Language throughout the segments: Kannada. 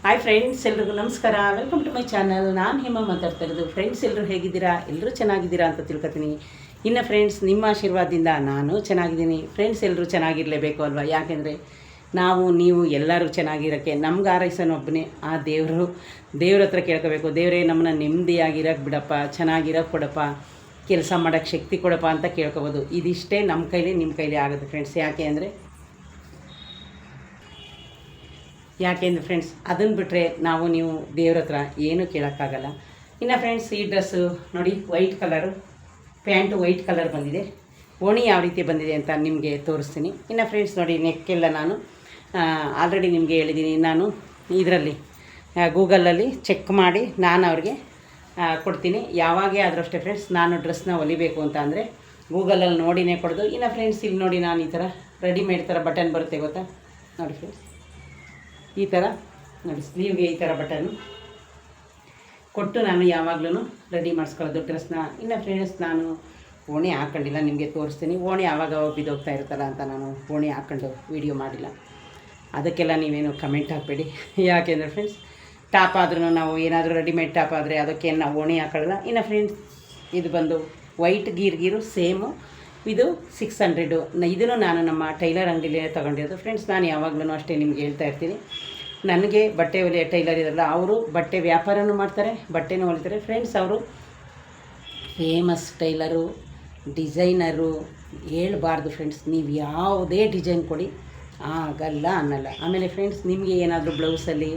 ಹಾಯ್ ಫ್ರೆಂಡ್ಸ್, ಎಲ್ರಿಗೂ ನಮಸ್ಕಾರ. Welcome to my channel. ನಾನು ಹೇಮ ಮಾತಾಡ್ತಾ ಇರೋದು. ಫ್ರೆಂಡ್ಸ್, ಎಲ್ಲರೂ ಹೇಗಿದ್ದೀರಾ? ಎಲ್ಲರೂ ಚೆನ್ನಾಗಿದ್ದೀರಾ ಅಂತ ತಿಳ್ಕೊತೀನಿ. ಇನ್ನು ಫ್ರೆಂಡ್ಸ್, ನಿಮ್ಮ ಆಶೀರ್ವಾದದಿಂದ ನಾನು ಚೆನ್ನಾಗಿದ್ದೀನಿ. ಫ್ರೆಂಡ್ಸ್, ಎಲ್ಲರೂ ಚೆನ್ನಾಗಿರಲೇಬೇಕು ಅಲ್ವಾ? ಯಾಕೆಂದರೆ ನಾವು ನೀವು ಎಲ್ಲರೂ ಚೆನ್ನಾಗಿರೋಕ್ಕೆ ನಮ್ಗೆ ಆರೈಸೋನೊಬ್ಬನೇ ಆ ದೇವ್ರ ಹತ್ರ ಕೇಳ್ಕೋಬೇಕು. ದೇವರೇ, ನಮ್ಮನ್ನ ನೆಮ್ಮದಿಯಾಗಿರೋಕ್ಕೆ ಬಿಡಪ್ಪ, ಚೆನ್ನಾಗಿರೋಕ್ಕೆ ಕೊಡಪ್ಪ, ಕೆಲಸ ಮಾಡೋಕ್ಕೆ ಶಕ್ತಿ ಕೊಡಪ್ಪ ಅಂತ ಕೇಳ್ಕೊಬೋದು. ಇದಿಷ್ಟೇ ನಮ್ಮ ಕೈಲಿ ನಿಮ್ಮ ಕೈಲಿ ಆಗುತ್ತೆ ಫ್ರೆಂಡ್ಸ್. ಯಾಕೆಂದರೆ ಫ್ರೆಂಡ್ಸ್, ಅದನ್ನು ಬಿಟ್ಟರೆ ನಾವು ನೀವು ದೇವ್ರ ಹತ್ರ ಏನೂ ಕೇಳೋಕ್ಕಾಗಲ್ಲ. ಇನ್ನು ಫ್ರೆಂಡ್ಸ್, ಈ ಡ್ರೆಸ್ಸು ನೋಡಿ, white colour pant, white colour ಬಂದಿದೆ. ಓಣಿ ಯಾವ ರೀತಿ ಬಂದಿದೆ ಅಂತ ನಿಮಗೆ ತೋರಿಸ್ತೀನಿ. ಇನ್ನು ಫ್ರೆಂಡ್ಸ್ ನೋಡಿ, ನೆಕ್ಕೆಲ್ಲ ನಾನು ಆಲ್ರೆಡಿ ನಿಮಗೆ ಹೇಳಿದ್ದೀನಿ. ನಾನು ಇದರಲ್ಲಿ ಗೂಗಲಲ್ಲಿ ಚೆಕ್ ಮಾಡಿ ನಾನು ಅವ್ರಿಗೆ ಕೊಡ್ತೀನಿ. ಯಾವಾಗೇ ಆದರೂ ಅಷ್ಟೇ ಫ್ರೆಂಡ್ಸ್, ನಾನು ಡ್ರೆಸ್ನ ಹೊಲಿಬೇಕು ಅಂತ ಅಂದರೆ ಗೂಗಲಲ್ಲಿ ನೋಡಿನೇ ಕೊಡೋದು. ಇನ್ನು ಫ್ರೆಂಡ್ಸ್, ಇಲ್ಲಿ ನೋಡಿ, ನಾನು ಈ ಥರ ರೆಡಿಮೇಡ್ ಥರ ಬಟನ್ ಬರುತ್ತೆ, ಗೊತ್ತಾ? ನೋಡಿ ಫ್ರೆಂಡ್ಸ್, ಈ ಥರ ನೋಡಿ, ಸ್ಲೀವ್ಗೆ ಈ ಥರ ಬಟನ್ನು ಕೊಟ್ಟು ನಾನು ಯಾವಾಗಲೂ ರೆಡಿ ಮಾಡಿಸ್ಕೊಳ್ಳೋದು ಡ್ರೆಸ್ನ. ಇನ್ನು ಫ್ರೆಂಡ್ಸ್, ನಾನು ಓಣಿ ಹಾಕ್ಕೊಂಡಿಲ್ಲ, ನಿಮಗೆ ತೋರಿಸ್ತೀನಿ. ಓಣಿ ಆವಾಗ ಬಿದ್ದೋಗ್ತಾ ಇರುತ್ತಲ್ಲ ಅಂತ ನಾನು ಓಣಿ ಹಾಕ್ಕೊಂಡು ವೀಡಿಯೋ ಮಾಡಿಲ್ಲ. ಅದಕ್ಕೆಲ್ಲ ನೀವೇನು ಕಮೆಂಟ್ ಹಾಕಬೇಡಿ. ಯಾಕೆಂದರೆ ಫ್ರೆಂಡ್ಸ್, ಟಾಪ್ ಆದ್ರೂ ನಾವು ಏನಾದರೂ ರೆಡಿಮೇಡ್ ಟಾಪ್ ಆದರೆ ಅದಕ್ಕೆ ನಾವು ಓಣಿ ಹಾಕೊಳ್ಳಲ್ಲ. ಇನ್ನು ಫ್ರೆಂಡ್ಸ್, ಇದು ಬಂದು ವೈಟ್ ಗೀರು ಸೇಮು, ಇದು 600. ಇದನ್ನು ನಾನು ನಮ್ಮ ಟೈಲರ್ ಅಂಗಡಿಲೇ ತೊಗೊಂಡಿರೋದು ಫ್ರೆಂಡ್ಸ್. ನಾನು ಯಾವಾಗಲೂ ಅಷ್ಟೇ ನಿಮ್ಗೆ ಹೇಳ್ತಾ ಇರ್ತೀನಿ, ನನಗೆ ಬಟ್ಟೆ ಹೊಲಿಯೋ ಟೈಲರ್ ಇರಲ್ಲ, ಅವರು ಬಟ್ಟೆ ವ್ಯಾಪಾರನೂ ಮಾಡ್ತಾರೆ, ಬಟ್ಟೆನೂ ಹೊಲಿತಾರೆ ಫ್ರೆಂಡ್ಸ್. ಅವರು ಫೇಮಸ್ ಟೈಲರು, ಡಿಸೈನರು ಹೇಳ್ಬಾರ್ದು ಫ್ರೆಂಡ್ಸ್. ನೀವು ಯಾವುದೇ ಡಿಸೈನ್ ಕೊಡಿ ಆಗಲ್ಲ ಅನ್ನಲ್ಲ. ಆಮೇಲೆ ಫ್ರೆಂಡ್ಸ್, ನಿಮಗೆ ಏನಾದರೂ ಬ್ಲೌಸಲ್ಲಿ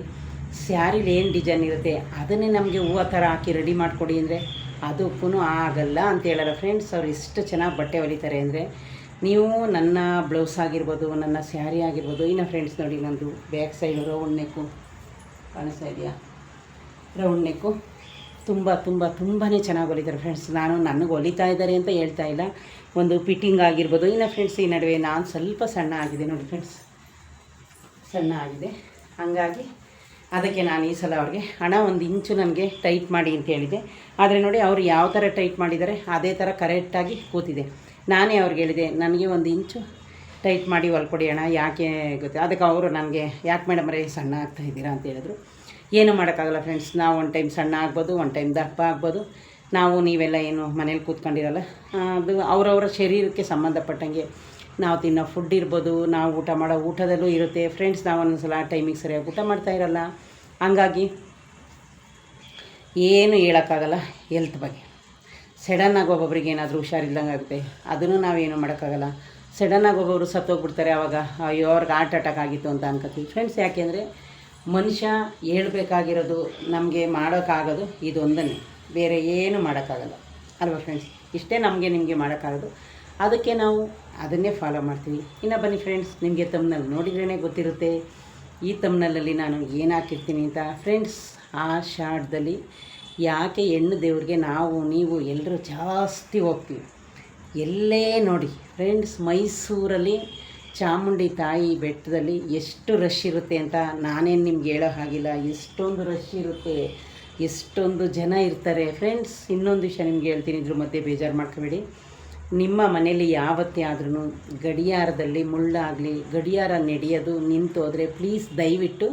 ಸ್ಯಾರಿಲಿ ಏನು ಡಿಸೈನ್ ಇರುತ್ತೆ ಅದನ್ನೇ ನಮಗೆ ಹೂವು ಥರ ಹಾಕಿ ರೆಡಿ ಮಾಡಿಕೊಡಿ ಅಂದರೆ ಅದಕ್ಕೂ ಆಗಲ್ಲ ಅಂತ ಹೇಳಲ್ಲ ಫ್ರೆಂಡ್ಸ್. ಅವ್ರು ಎಷ್ಟು ಚೆನ್ನಾಗಿ ಬಟ್ಟೆ ಹೊಲಿತಾರೆ ಅಂದರೆ, ನೀವು ನನ್ನ ಬ್ಲೌಸ್ ಆಗಿರ್ಬೋದು, ನನ್ನ ಸ್ಯಾರಿ ಆಗಿರ್ಬೋದು. ಇನ್ನು ಫ್ರೆಂಡ್ಸ್ ನೋಡಿ, ನಂದು ಬ್ಯಾಕ್ ಸೈಡು ರೌಂಡ್ ನೆಕ್ಕು ಕಾಣಿಸ್ತಾ ಇದೆಯಾ? ರೌಂಡ್ ನೆಕ್ಕು ತುಂಬಾ ಚೆನ್ನಾಗಿ ಹೊಲಿತಾರೆ ಫ್ರೆಂಡ್ಸ್. ನಾನು ನನಗೆ ಹೊಲಿತಾ ಇದ್ದಾರೆ ಅಂತ ಹೇಳ್ತಾ ಇಲ್ಲ, ಒಂದು ಫಿಟ್ಟಿಂಗ್ ಆಗಿರ್ಬೋದು. ಇನ್ನು ಫ್ರೆಂಡ್ಸ್, ಈ ನಡುವೆ ನಾನು ಸ್ವಲ್ಪ ಸಣ್ಣ ಆಗಿದೆ ನೋಡಿ ಫ್ರೆಂಡ್ಸ್, ಸಣ್ಣ ಆಗಿದೆ. ಹಾಗಾಗಿ ಅದಕ್ಕೆ ನಾನು ಈ ಸಲ ಅವ್ರಿಗೆ ಹಣ 1 ಇಂಚು ನನಗೆ ಟೈಟ್ ಮಾಡಿ ಅಂತ ಹೇಳಿದೆ. ಆದರೆ ನೋಡಿ, ಅವರು ಯಾವ ಥರ ಟೈಟ್ ಮಾಡಿದ್ದಾರೆ ಅದೇ ಥರ ಕರೆಕ್ಟಾಗಿ ಕೂತಿದೆ. ನಾನೇ ಅವ್ರಿಗೆ ಹೇಳಿದೆ, ನನಗೆ 1 ಇಂಚು ಟೈಟ್ ಮಾಡಿ ಹೊಲ್ಕೊಡಿ ಅಣ್ಣ, ಯಾಕೆ ಗೊತ್ತೆ. ಅದಕ್ಕೆ ಅವರು ನನಗೆ, ಯಾಕೆ ಮೇಡಮ್ರೇ ಸಣ್ಣ ಆಗ್ತಾಯಿದ್ದೀರಾ ಅಂತ ಹೇಳಿದ್ರು. ಏನೂ ಮಾಡೋಕ್ಕಾಗಲ್ಲ ಫ್ರೆಂಡ್ಸ್, ನಾವು ಒಂದು ಟೈಮ್ ಸಣ್ಣ ಆಗ್ಬೋದು, ಒಂದು ಟೈಮ್ ದಪ್ಪ ಆಗ್ಬೋದು. ನಾವು ನೀವೆಲ್ಲ ಏನು ಮನೇಲಿ ಕೂತ್ಕೊಂಡಿರಲ್ಲ, ಅದು ಅವರವರ ಶರೀರಕ್ಕೆ ಸಂಬಂಧಪಟ್ಟಂಗೆ ನಾವು ತಿನ್ನೋ ಫುಡ್ ಇರ್ಬೋದು, ನಾವು ಊಟ ಮಾಡೋ ಊಟದಲ್ಲೂ ಇರುತ್ತೆ ಫ್ರೆಂಡ್ಸ್. ನಾವು ಒಂದೊಂದ್ಸಲ ಟೈಮಿಗೆ ಸರಿಯಾಗಿ ಊಟ ಮಾಡ್ತಾ ಇರಲ್ಲ. ಹಂಗಾಗಿ ಏನು ಹೇಳೋಕ್ಕಾಗಲ್ಲ ಹೆಲ್ತ್ ಬಗ್ಗೆ. ಸಡನ್ನಾಗಿ ಒಬ್ಬೊಬ್ರಿಗೆ ಏನಾದರೂ ಹುಷಾರಿಲ್ದಂಗೆ ಆಗುತ್ತೆ, ಅದನ್ನು ನಾವೇನು ಮಾಡೋಕ್ಕಾಗಲ್ಲ. ಸಡನ್ನಾಗಿ ಒಬ್ಬೊಬ್ಬರು ಸತ್ತೋಗ್ಬಿಡ್ತಾರೆ, ಆವಾಗ ಅಯ್ಯೋ ಅವ್ರಿಗೆ ಹಾರ್ಟ್ ಅಟ್ಯಾಕ್ ಆಗಿತ್ತು ಅಂತ ಅನ್ಕೋತೀವಿ ಫ್ರೆಂಡ್ಸ್. ಯಾಕೆಂದರೆ ಮನುಷ್ಯ ಹೇಳ್ಬೇಕಾಗಿರೋದು, ನಮಗೆ ಮಾಡೋಕ್ಕಾಗೋದು ಇದೊಂದನ್ನೇ, ಬೇರೆ ಏನು ಮಾಡೋಕ್ಕಾಗಲ್ಲ ಅಲ್ವಾ ಫ್ರೆಂಡ್ಸ್? ಇಷ್ಟೇ ನಮಗೆ ನಿಮಗೆ ಮಾಡೋಕ್ಕಾಗೋದು. ಅದಕ್ಕೆ ನಾವು ಅದನ್ನೇ ಫಾಲೋ ಮಾಡ್ತೀವಿ. ಇನ್ನು ಬನ್ನಿ ಫ್ರೆಂಡ್ಸ್, ನಿಮಗೆ ತಮ್ನಲ್ಲಿ ನೋಡಿದ್ರೇ ಗೊತ್ತಿರುತ್ತೆ ಈ ತಮ್ನಲ್ಲಲ್ಲಿ ನಾನು ಏನು ಹಾಕಿರ್ತೀನಿ ಅಂತ ಫ್ರೆಂಡ್ಸ್. ಆ ಶಾರ್ಟ್ದಲ್ಲಿ ಯಾಕೆ ಹೆಣ್ಣು ದೇವ್ರಿಗೆ ನಾವು ನೀವು ಎಲ್ಲರೂ ಜಾಸ್ತಿ ಹೋಗ್ತೀವಿ, ಎಲ್ಲೇ ನೋಡಿ ಫ್ರೆಂಡ್ಸ್, ಮೈಸೂರಲ್ಲಿ ಚಾಮುಂಡಿ ತಾಯಿ ಬೆಟ್ಟದಲ್ಲಿ ಎಷ್ಟು ರಶ್ ಇರುತ್ತೆ ಅಂತ ನಾನೇನು ನಿಮ್ಗೆ ಹೇಳೋ ಹಾಗಿಲ್ಲ. ಎಷ್ಟೊಂದು ರಶ್ ಇರುತ್ತೆ, ಎಷ್ಟೊಂದು ಜನ ಇರ್ತಾರೆ ಫ್ರೆಂಡ್ಸ್. ಇನ್ನೊಂದು ವಿಷಯ ನಿಮ್ಗೆ ಹೇಳ್ತೀನಿ, ಇದ್ರ ಮಧ್ಯೆ ಬೇಜಾರು ಮಾಡ್ಕೋಬೇಡಿ. ನಿಮ್ಮ ಮನೇಲಿ ಯಾವತ್ತೇ ಆದ್ರೂ ಗಡಿಯಾರದಲ್ಲಿ ಮುಳ್ಳಾಗಲಿ, ಗಡಿಯಾರ ನಡೆಯೋದು ನಿಂತು ಹೋದರೆ ಪ್ಲೀಸ್ ದಯವಿಟ್ಟು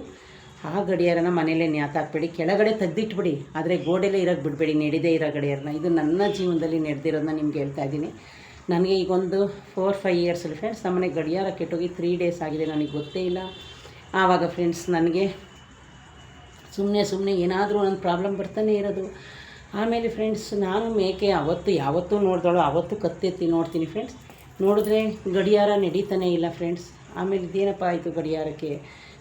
ಆ ಗಡಿಯಾರನ ಮನೇಲೇ ನ್ಯಾತಾಕ್ಬೇಡಿ, ಕೆಳಗಡೆ ತೆಗೆದಿಟ್ಬಿಡಿ. ಆದರೆ ಗೋಡೆಲೇ ಇರೋಕ್ಕೆ ಬಿಡಬೇಡಿ, ನಡೆದೇ ಇರೋ ಗಡಿಯಾರನ. ಇದು ನನ್ನ ಜೀವನದಲ್ಲಿ ನಡೆದಿರೋದನ್ನ ನಿಮ್ಗೆ ಹೇಳ್ತಾ ಇದ್ದೀನಿ. ನನಗೆ ಈಗೊಂದು 4-5 ಇಯರ್ಸಲ್ಲಿ ಫ್ರೆಂಡ್ಸ್, ನಮ್ಮನೆ ಗಡಿಯಾರ ಕೆಟ್ಟೋಗಿ 3 ಡೇಸ್ ಆಗಿದೆ, ನನಗೆ ಗೊತ್ತೇ ಇಲ್ಲ. ಆವಾಗ ಫ್ರೆಂಡ್ಸ್, ನನಗೆ ಸುಮ್ಮನೆ ಏನಾದರೂ ಒಂದು ಪ್ರಾಬ್ಲಮ್ ಬರ್ತಾನೆ ಇರೋದು. ಆಮೇಲೆ ಫ್ರೆಂಡ್ಸ್, ನಾನು ಮೇಕೆ ಯಾವತ್ತೂ ನೋಡಿದಳು, ಅವತ್ತು ಕತ್ತೆತ್ತಿ ನೋಡ್ತೀನಿ ಫ್ರೆಂಡ್ಸ್. ನೋಡಿದ್ರೆ ಗಡಿಯಾರ ನಡೀತಾನೆ ಇಲ್ಲ ಫ್ರೆಂಡ್ಸ್. ಆಮೇಲೆ ಇದೇನಪ್ಪ ಆಯಿತು, ಗಡಿಯಾರಕ್ಕೆ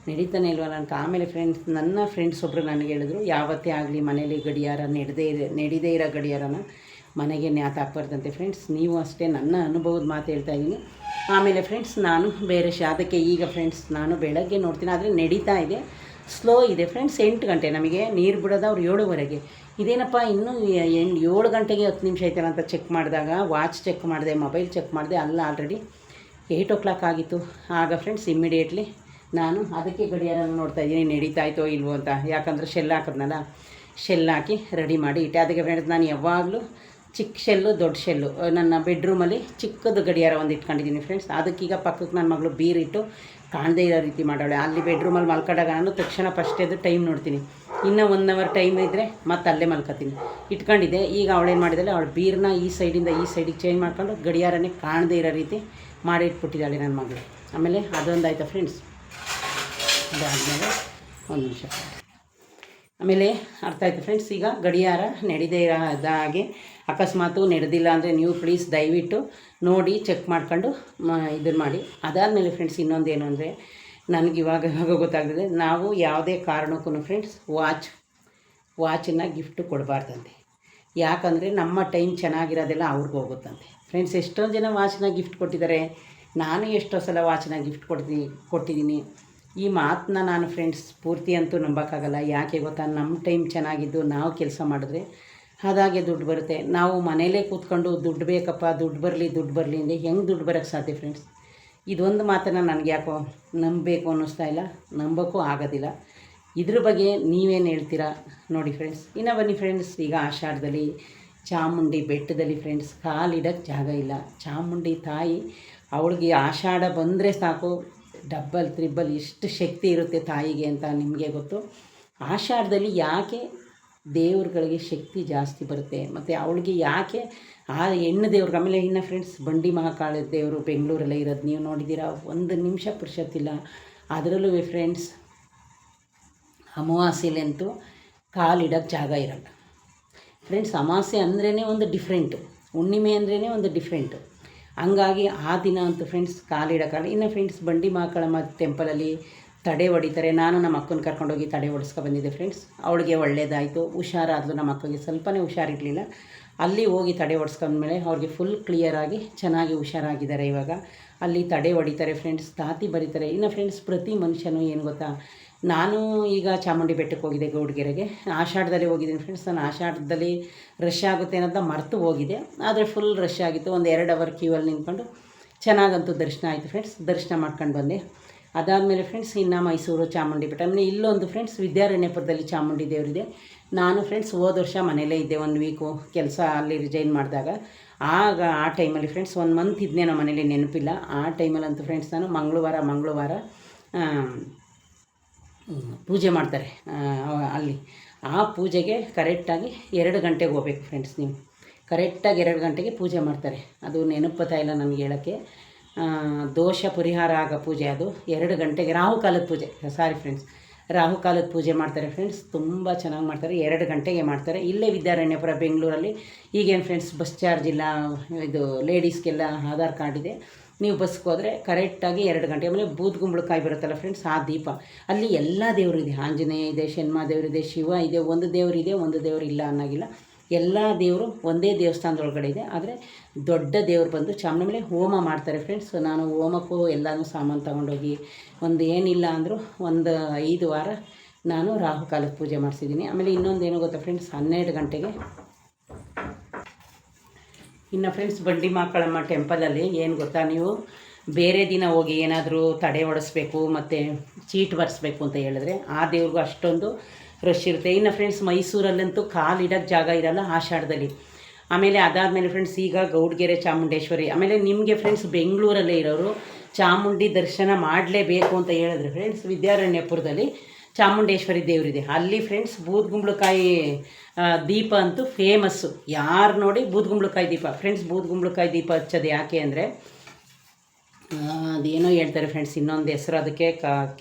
ನಡೀತಾನೆ ಇಲ್ವಲ್ಲ ಅಂತ. ಆಮೇಲೆ ಫ್ರೆಂಡ್ಸ್, ನನ್ನ ಫ್ರೆಂಡ್ಸ್ ಒಬ್ಬರು ನನಗೆ ಹೇಳಿದ್ರು, ಯಾವತ್ತೇ ಆಗಲಿ ಮನೇಲಿ ಗಡಿಯಾರ ನಡೀದೇ ಇರೋ ಗಡಿಯಾರನ ಮನೆಗೆ ನ್ಯಾತಾಕ್ಬಾರ್ದಂತೆ ಫ್ರೆಂಡ್ಸ್. ನೀವು ಅಷ್ಟೇ, ನನ್ನ ಅನುಭವದ ಮಾತು ಹೇಳ್ತಾ ಇದ್ದೀನಿ. ಆಮೇಲೆ ಫ್ರೆಂಡ್ಸ್, ನಾನು ಬೇರೆ ಅದಕ್ಕೆ ಈಗ ಫ್ರೆಂಡ್ಸ್, ನಾನು ಬೆಳಗ್ಗೆ ನೋಡ್ತೀನಿ, ಆದರೆ ನಡೀತಾ ಇದೆ, ಸ್ಲೋ ಇದೆ ಫ್ರೆಂಡ್ಸ್. 8 ಗಂಟೆ ನಮಗೆ ನೀರು ಬಿಡೋದು, ಅವ್ರು 7:15. ಇದೇನಪ್ಪ ಇನ್ನೂ 7 ಗಂಟೆಗೆ 10 ನಿಮಿಷ ಆಯ್ತಲ್ಲ ಅಂತ ಚೆಕ್ ಮಾಡಿದಾಗ, ವಾಚ್ ಚೆಕ್ ಮಾಡಿದೆ, ಮೊಬೈಲ್ ಚೆಕ್ ಮಾಡಿದೆ, ಅಲ್ಲ ಆಲ್ರೆಡಿ 8 o'clock ಆಗಿತ್ತು. ಆಗ ಫ್ರೆಂಡ್ಸ್ ಇಮ್ಮಿಡಿಯೇಟ್ಲಿ ನಾನು ಅದಕ್ಕೆ ಗಡಿಯಾರ ನೋಡ್ತಾ ಇದ್ದೀನಿ, ನಡೀತಾಯಿತೋ ಇಲ್ವೋ ಅಂತ. ಯಾಕಂದರೆ ಶೆಲ್ ಹಾಕಿದ್ನಲ್ಲ, ಶೆಲ್ ಹಾಕಿ ರೆಡಿ ಮಾಡಿ ಇಟ್ಟೆ. ಅದಕ್ಕೆ ಫ್ರೆಂಡ್ಸ್, ನಾನು ಯಾವಾಗಲೂ ಚಿಕ್ಕ ಶೆಲ್ಲು ದೊಡ್ಡ ಶೆಲ್ಲು ನನ್ನ ಬೆಡ್ರೂಮಲ್ಲಿ ಚಿಕ್ಕದು ಗಡಿಯಾರ ಒಂದು ಇಟ್ಕೊಂಡಿದ್ದೀನಿ ಫ್ರೆಂಡ್ಸ್. ಅದಕ್ಕೀಗ ಪಕ್ಕಕ್ಕೆ ನನ್ನ ಮಗಳು ಬೀರಿಟ್ಟು ಕಾಣದೇ ಇರೋ ರೀತಿ ಮಾಡೋಳೆ. ಅಲ್ಲಿ ಬೆಡ್ರೂಮಲ್ಲಿ ಮಲ್ಕೊಂಡಾಗ ನಾನು ತಕ್ಷಣ ಫಸ್ಟ್ ಎದ್ದು ಟೈಮ್ ನೋಡ್ತೀನಿ, ಇನ್ನೂ 1 ಅವರ್ ಟೈಮ್ ಇದ್ದರೆ ಮತ್ತೆ ಅಲ್ಲೇ ಮಲ್ಕೊತೀನಿ ಇಟ್ಕೊಂಡಿದ್ದೆ. ಈಗ ಅವಳೇನು ಮಾಡಿದ್ದಾಳೆ, ಅವಳು ಬೀರನ್ನ ಈ ಸೈಡಿಂದ ಈ ಸೈಡಿಗೆ ಚೇಂಜ್ ಮಾಡ್ಕೊಂಡು ಗಡಿಯಾರನೇ ಕಾಣದೇ ಇರೋ ರೀತಿ ಮಾಡಿ ಇಟ್ಬಿಟ್ಟಿದ್ದಾಳೆ ನನ್ನ ಮಗಳು. ಆಮೇಲೆ ಅದೊಂದು ಆಯಿತಾ ಫ್ರೆಂಡ್ಸ್. ಅದಾದಮೇಲೆ ಒಂದು ನಿಮಿಷ, ಆಮೇಲೆ ಅರ್ಥ ಆಯಿತು ಫ್ರೆಂಡ್ಸ್. ಈಗ ಗಡಿಯಾರ ನಡೆದೇ ಇರೋದಾಗೆ ಅಕಸ್ಮಾತು ನಡೆದಿಲ್ಲ ಅಂದರೆ ನೀವು ಪ್ಲೀಸ್ ದಯವಿಟ್ಟು ನೋಡಿ ಚೆಕ್ ಮಾಡ್ಕೊಂಡು ಇದನ್ನು ಮಾಡಿ. ಅದಾದಮೇಲೆ ಫ್ರೆಂಡ್ಸ್ ಇನ್ನೊಂದೇನು ಅಂದರೆ ನನಗೆ ಇವಾಗ ಗೊತ್ತಾಗ್ತದೆ, ನಾವು ಯಾವುದೇ ಕಾರಣಕ್ಕೂ ಫ್ರೆಂಡ್ಸ್ ವಾಚನ್ನು ಗಿಫ್ಟು ಕೊಡಬಾರ್ದಂತೆ. ಯಾಕಂದರೆ ನಮ್ಮ ಟೈಮ್ ಚೆನ್ನಾಗಿರೋದೆಲ್ಲ ಅವ್ರಿಗೆ ಹೋಗುತ್ತಂತೆ ಫ್ರೆಂಡ್ಸ್. ಎಷ್ಟೊಂದು ಜನ ವಾಚನ್ನ ಗಿಫ್ಟ್ ಕೊಟ್ಟಿದ್ದಾರೆ, ನಾನು ಎಷ್ಟೋ ಸಲ ವಾಚನ್ನ ಗಿಫ್ಟ್ ಕೊಟ್ಟಿದ್ದೀನಿ. ಈ ಮಾತನ್ನ ನಾನು ಫ್ರೆಂಡ್ಸ್ ಪೂರ್ತಿ ಅಂತೂ ನಂಬೋಕ್ಕಾಗಲ್ಲ. ಯಾಕೆ ಗೊತ್ತಾ, ನಮ್ಮ ಟೈಮ್ ಚೆನ್ನಾಗಿದ್ದು ನಾವು ಕೆಲಸ ಮಾಡಿದ್ರೆ ಅದಾಗೆ ದುಡ್ಡು ಬರುತ್ತೆ. ನಾವು ಮನೇಲೇ ಕೂತ್ಕೊಂಡು ದುಡ್ಡು ಬೇಕಪ್ಪ, ದುಡ್ಡು ಬರಲಿ ಅಂದರೆ ಹೆಂಗೆ ದುಡ್ಡು ಬರೋಕ್ಕೆ ಸಾಧ್ಯ ಫ್ರೆಂಡ್ಸ್? ಇದೊಂದು ಮಾತನ್ನು ನನಗೆ ಯಾಕೋ ನಂಬಬೇಕು ಅನ್ನಿಸ್ತಾ ಇಲ್ಲ, ನಂಬೋಕ್ಕೂ ಆಗೋದಿಲ್ಲ. ಇದ್ರ ಬಗ್ಗೆ ನೀವೇನು ಹೇಳ್ತೀರಾ ನೋಡಿ ಫ್ರೆಂಡ್ಸ್. ಇನ್ನು ಬನ್ನಿ ಫ್ರೆಂಡ್ಸ್, ಈಗ ಆಷಾಢದಲ್ಲಿ ಚಾಮುಂಡಿ ಬೆಟ್ಟದಲ್ಲಿ ಫ್ರೆಂಡ್ಸ್ ಕಾಲಿಡೋಕ್ಕೆ ಜಾಗ ಇಲ್ಲ. ಚಾಮುಂಡಿ ತಾಯಿ ಅವಳಿಗೆ ಆಷಾಢ ಬಂದರೆ ಸಾಕು, ಡಬ್ಬಲ್ ತ್ರಿಬ್ಬಲ್ ಎಷ್ಟು ಶಕ್ತಿ ಇರುತ್ತೆ ತಾಯಿಗೆ ಅಂತ ನಿಮಗೆ ಗೊತ್ತು. ಆಷಾಢದಲ್ಲಿ ಯಾಕೆ ದೇವ್ರುಗಳಿಗೆ ಶಕ್ತಿ ಜಾಸ್ತಿ ಬರುತ್ತೆ, ಮತ್ತು ಅವಳಿಗೆ ಯಾಕೆ ಆ ಹೆಣ್ಣು ದೇವ್ರಿಗೆ. ಆಮೇಲೆ ಇನ್ನು ಫ್ರೆಂಡ್ಸ್ ಬಂಡಿ ಮಹಾಕಾಳ ದೇವರು ಬೆಂಗಳೂರಲ್ಲೇ ಇರೋದು ನೀವು ನೋಡಿದ್ದೀರಾ, 1 ನಿಮಿಷ ಪುರುಷತ್ತಿಲ್ಲ. ಅದರಲ್ಲೂ ಫ್ರೆಂಡ್ಸ್ ಅಮಾವಾಸ್ಯೆಲಂತೂ ಕಾಲಿಡೋಕ್ಕೆ ಜಾಗ ಇರಲ್ಲ ಫ್ರೆಂಡ್ಸ್. ಅಮಾವಾಸ್ಯೆ ಅಂದ್ರೇ ಒಂದು ಡಿಫ್ರೆಂಟು, ಹುಣ್ಣಿಮೆ ಅಂದ್ರೇ ಒಂದು ಡಿಫ್ರೆಂಟು. ಹಂಗಾಗಿ ಆ ದಿನ ಅಂತೂ ಫ್ರೆಂಡ್ಸ್ ಕಾಲಿಡೋಕ್ಕಲ್ಲ. ಇನ್ನು ಫ್ರೆಂಡ್ಸ್ ಬಂಡಿ ಮಹಾಕಾಳಮ್ಮ ಟೆಂಪಲಲ್ಲಿ ತಡೆ ಹೊಡಿತಾರೆ. ನಾನು ನಮ್ಮ ಅಕ್ಕನ ಕರ್ಕೊಂಡೋಗಿ ತಡೆ ಹೊಡಿಸ್ಕೊ ಬಂದಿದ್ದೆ ಫ್ರೆಂಡ್ಸ್. ಅವಳಿಗೆ ಒಳ್ಳೆಯದಾಯಿತು, ಹುಷಾರಾದ್ಲು. ನಮ್ಮ ಅಕ್ಕಗೆ ಸ್ವಲ್ಪನೇ ಹುಷಾರಿರಲಿಲ್ಲ. ಅಲ್ಲಿ ಹೋಗಿ ತಡೆ ಹೊಡ್ಸ್ಕೊಂಡ್ಮೇಲೆ ಅವ್ರಿಗೆ ಫುಲ್ ಕ್ಲಿಯರಾಗಿ ಚೆನ್ನಾಗಿ ಹುಷಾರಾಗಿದ್ದಾರೆ. ಇವಾಗ ಅಲ್ಲಿ ತಡೆ ಹೊಡಿತಾರೆ ಫ್ರೆಂಡ್ಸ್, ತಾತಿ ಬರೀತಾರೆ. ಇನ್ನು ಫ್ರೆಂಡ್ಸ್ ಪ್ರತಿ ಮನುಷ್ಯನೂ ಏನು ಗೊತ್ತಾ, ನಾನು ಈಗ ಚಾಮುಂಡಿ ಬೆಟ್ಟಕ್ಕೆ ಹೋಗಿದ್ದೆ, ಗೌಡ್ಗೆರೆಗೆ ಆಷಾಢದಲ್ಲಿ ಹೋಗಿದ್ದೀನಿ ಫ್ರೆಂಡ್ಸ್. ನಾನು ಆಷಾಢದಲ್ಲಿ ರಶ್ ಆಗುತ್ತೆ ಅನ್ನೋದನ್ನ ಮರೆತು ಹೋಗಿದೆ, ಆದರೆ ಫುಲ್ ರಶ್ ಆಗಿತ್ತು. ಒಂದು 2 ಅವರ್ ಕ್ಯೂವಲ್ಲಿ ನಿಂತ್ಕೊಂಡು ಚೆನ್ನಾಗಂತೂ ದರ್ಶನ ಆಯಿತು ಫ್ರೆಂಡ್ಸ್. ದರ್ಶನ ಮಾಡ್ಕೊಂಡು ಬಂದೆ. ಅದಾದಮೇಲೆ ಫ್ರೆಂಡ್ಸ್ ಇನ್ನು ಮೈಸೂರು ಚಾಮುಂಡಿ ಬೆಟ್ಟ. ಆಮೇಲೆ ಇಲ್ಲೊಂದು ಫ್ರೆಂಡ್ಸ್ ವಿದ್ಯಾರಣ್ಯಪುರದಲ್ಲಿ ಚಾಮುಂಡಿ ದೇವರಿದೆ. ನಾನು ಫ್ರೆಂಡ್ಸ್ ಹೋದ ವರ್ಷ ಮನೆಯಲ್ಲೇ ಇದ್ದೆ, 1 ವೀಕು ಕೆಲಸ ಅಲ್ಲಿ ರಿಜೈನ್ ಮಾಡಿದಾಗ. ಆಗ ಆ ಟೈಮಲ್ಲಿ ಫ್ರೆಂಡ್ಸ್ 1 ಮಂತ್ ಇದ್ದೇ ನಮ್ಮ ಮನೇಲಿ, ನೆನಪಿಲ್ಲ. ಆ ಟೈಮಲ್ಲಂತೂ ಫ್ರೆಂಡ್ಸ್ ನಾನು ಮಂಗಳವಾರ ಪೂಜೆ ಮಾಡ್ತಾರೆ ಅಲ್ಲಿ. ಆ ಪೂಜೆಗೆ ಕರೆಕ್ಟಾಗಿ 2 ಗಂಟೆಗೆ ಹೋಗ್ಬೇಕು ಫ್ರೆಂಡ್ಸ್. ನೀವು ಕರೆಕ್ಟಾಗಿ 2 ಗಂಟೆಗೆ ಪೂಜೆ ಮಾಡ್ತಾರೆ. ಅದು ನೆನಪುತ್ತಾ ಇಲ್ಲ ನನಗೆ ಹೇಳೋಕ್ಕೆ. ದೋಷ ಪರಿಹಾರ ಆಗೋ ಪೂಜೆ ಅದು. 2 ಗಂಟೆಗೆ ರಾಹುಕಾಲದ ಪೂಜೆ, ಸಾರಿ ಫ್ರೆಂಡ್ಸ್, ರಾಹುಕಾಲದ ಪೂಜೆ ಮಾಡ್ತಾರೆ ಫ್ರೆಂಡ್ಸ್. ತುಂಬ ಚೆನ್ನಾಗಿ ಮಾಡ್ತಾರೆ. 2 ಗಂಟೆಗೆ ಮಾಡ್ತಾರೆ. ಇಲ್ಲೇ ವಿದ್ಯಾರಣ್ಯಪುರ ಬೆಂಗಳೂರಲ್ಲಿ. ಈಗೇನು ಫ್ರೆಂಡ್ಸ್ ಬಸ್ ಚಾರ್ಜ್ ಇಲ್ಲ, ಇದು ಲೇಡೀಸ್ಗೆಲ್ಲ ಆಧಾರ್ ಕಾರ್ಡ್ ಇದೆ. ನೀವು ಬಸ್ಗೆ ಹೋದರೆ ಕರೆಕ್ಟಾಗಿ 2 ಗಂಟೆ. ಆಮೇಲೆ ಬೂದ್ಗುಂಬಳಕಾಯಿ ಬರುತ್ತಲ್ಲ ಫ್ರೆಂಡ್ಸ್, ಆ ದೀಪ ಅಲ್ಲಿ ಎಲ್ಲ ದೇವರು ಇದೆ. ಆಂಜನೇಯ ಇದೆ, ಶನ್ಮ ದೇವರಿದೆ, ಶಿವ ಇದೆ. ಒಂದು ದೇವರಿದೆ, ಒಂದು ದೇವರು ಇಲ್ಲ ಅನ್ನೋಗಿಲ್ಲ. ಎಲ್ಲ ದೇವರು ಒಂದೇ ದೇವಸ್ಥಾನದೊಳಗಡೆ ಇದೆ. ಆದರೆ ದೊಡ್ಡ ದೇವರು ಬಂದು ಚಾಮುಂಡಿ ಮೇಲೆ ಹೋಮ ಮಾಡ್ತಾರೆ ಫ್ರೆಂಡ್ಸ್. ನಾನು ಹೋಮಕ್ಕೂ ಎಲ್ಲನೂ ಸಾಮಾನು ತೊಗೊಂಡೋಗಿ ಒಂದು ಏನಿಲ್ಲ ಅಂದರೂ ಒಂದು 5 ವಾರ ನಾನು ರಾಹುಕಾಲದ ಪೂಜೆ ಮಾಡಿಸಿದ್ದೀನಿ. ಆಮೇಲೆ ಇನ್ನೊಂದು ಏನು ಗೊತ್ತಾ ಫ್ರೆಂಡ್ಸ್, 12 ಗಂಟೆಗೆ ಇನ್ನು ಫ್ರೆಂಡ್ಸ್ ಬಂಡಿ ಮಹಾಕಾಳಮ್ಮ ಟೆಂಪಲಲ್ಲಿ ಏನು ಗೊತ್ತಾ, ನೀವು ಬೇರೆ ದಿನ ಹೋಗಿ ಏನಾದರೂ ತಡೆ ಹೊಡಿಸ್ಬೇಕು ಮತ್ತು ಚೀಟ್ ಬರೆಸ್ಬೇಕು ಅಂತ ಹೇಳಿದ್ರೆ ಆ ದೇವ್ರಿಗೂ ಅಷ್ಟೊಂದು ರಶ್ ಇರುತ್ತೆ. ಇನ್ನು ಫ್ರೆಂಡ್ಸ್ ಮೈಸೂರಲ್ಲಂತೂ ಕಾಲಿಡೋಕ್ಕೆ ಜಾಗ ಇರಲ್ಲ ಆಷಾಢದಲ್ಲಿ. ಆಮೇಲೆ ಅದಾದಮೇಲೆ ಫ್ರೆಂಡ್ಸ್ ಈಗ ಗೌಡ್ಗೆರೆ ಚಾಮುಂಡೇಶ್ವರಿ. ಆಮೇಲೆ ನಿಮಗೆ ಫ್ರೆಂಡ್ಸ್ ಬೆಂಗಳೂರಲ್ಲೇ ಇರೋರು ಚಾಮುಂಡಿ ದರ್ಶನ ಮಾಡಲೇಬೇಕು ಅಂತ ಹೇಳಿದ್ರೆ ಫ್ರೆಂಡ್ಸ್ ವಿದ್ಯಾರಣ್ಯಪುರದಲ್ಲಿ ಚಾಮುಂಡೇಶ್ವರಿ ದೇವರಿದೆ. ಅಲ್ಲಿ ಫ್ರೆಂಡ್ಸ್ ಬೂದ್ಗುಂಬಳಕಾಯಿ ದೀಪ ಅಂತೂ ಫೇಮಸ್ಸು. ಯಾರು ನೋಡಿ ಬೂದ್ಗುಂಬಳಕಾಯಿ ದೀಪ ಫ್ರೆಂಡ್ಸ್. ಬೂದ್ಗುಂಬಳಕಾಯಿ ದೀಪ ಹಚ್ಚೋದು ಯಾಕೆ ಅಂದರೆ ಅದೇನೋ ಹೇಳ್ತಾರೆ ಫ್ರೆಂಡ್ಸ್, ಇನ್ನೊಂದು ಹೆಸರು ಅದಕ್ಕೆ